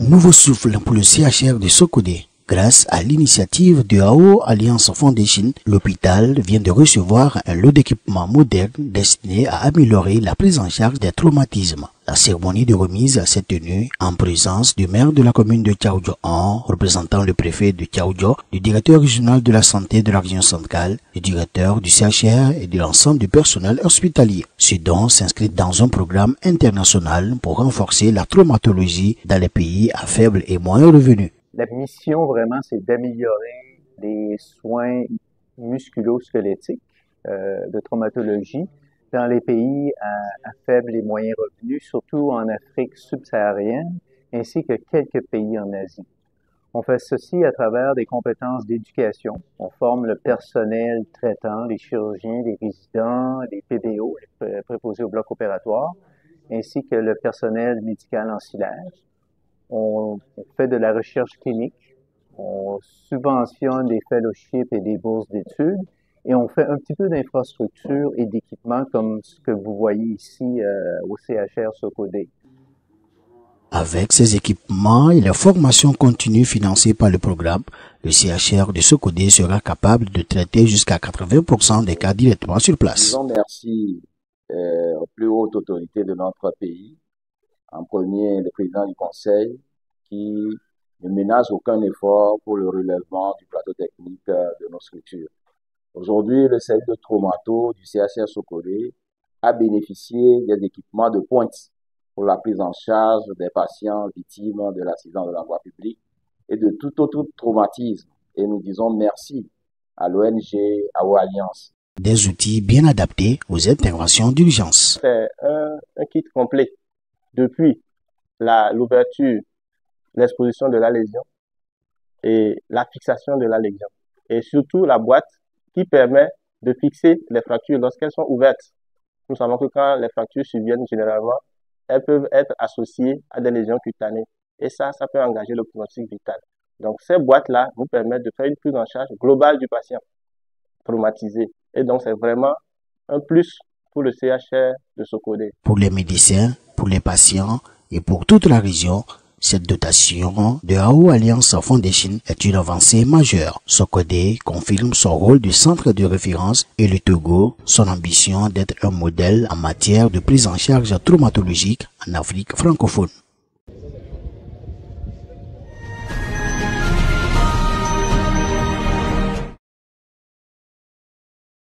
nouveau souffle pour le CHR de Sokodé. Grâce à l'initiative de AO Alliance Foundation, l'hôpital vient de recevoir un lot d'équipements modernes destinés à améliorer la prise en charge des traumatismes. La cérémonie de remise s'est tenue en présence du maire de la commune de Thiaoudjo, représentant le préfet de Thiaoudjo, du directeur régional de la santé de la région centrale, du directeur du CHR et de l'ensemble du personnel hospitalier. Ce don s'inscrit dans un programme international pour renforcer la traumatologie dans les pays à faible et moyen revenu. La mission, vraiment, c'est d'améliorer les soins musculo-squelettiques de traumatologie dans les pays à faible et moyen revenu, surtout en Afrique subsaharienne, ainsi que quelques pays en Asie. On fait ceci à travers des compétences d'éducation. On forme le personnel traitant, les chirurgiens, les résidents, les PBO, les préposés au bloc opératoire, ainsi que le personnel médical ancillaire. On fait de la recherche clinique, on subventionne des fellowships et des bourses d'études, et on fait un petit peu d'infrastructure et d'équipement comme ce que vous voyez ici au CHR Sokodé. Avec ces équipements et la formation continue financée par le programme, le CHR de Sokodé sera capable de traiter jusqu'à 80% des cas directement sur place. Disons merci aux plus hautes autorités de notre pays. En premier, le président du conseil qui ne ménage aucun effort pour le relèvement du plateau technique de nos structures. Aujourd'hui, le service de traumato du CHR Sokodé a bénéficié des équipements de pointe pour la prise en charge des patients victimes de l'accident de la voie publique et de tout autre traumatisme. Et nous disons merci à l'ONG AO Alliance. Des outils bien adaptés aux interventions d'urgence. C'est un kit complet. Depuis l'ouverture, l'exposition de la lésion et la fixation de la lésion. Et surtout la boîte qui permet de fixer les fractures lorsqu'elles sont ouvertes. Nous savons que quand les fractures surviennent, généralement, elles peuvent être associées à des lésions cutanées. Et ça peut engager le pronostic vital. Donc ces boîtes-là vous permettent de faire une prise en charge globale du patient traumatisé. Et donc c'est vraiment un plus pour le CHR de Sokodé. Pour les médecins, pour les patients et pour toute la région, cette dotation de AO Alliance Foundation est une avancée majeure. Sokodé confirme son rôle de centre de référence et le Togo, son ambition d'être un modèle en matière de prise en charge traumatologique en Afrique francophone.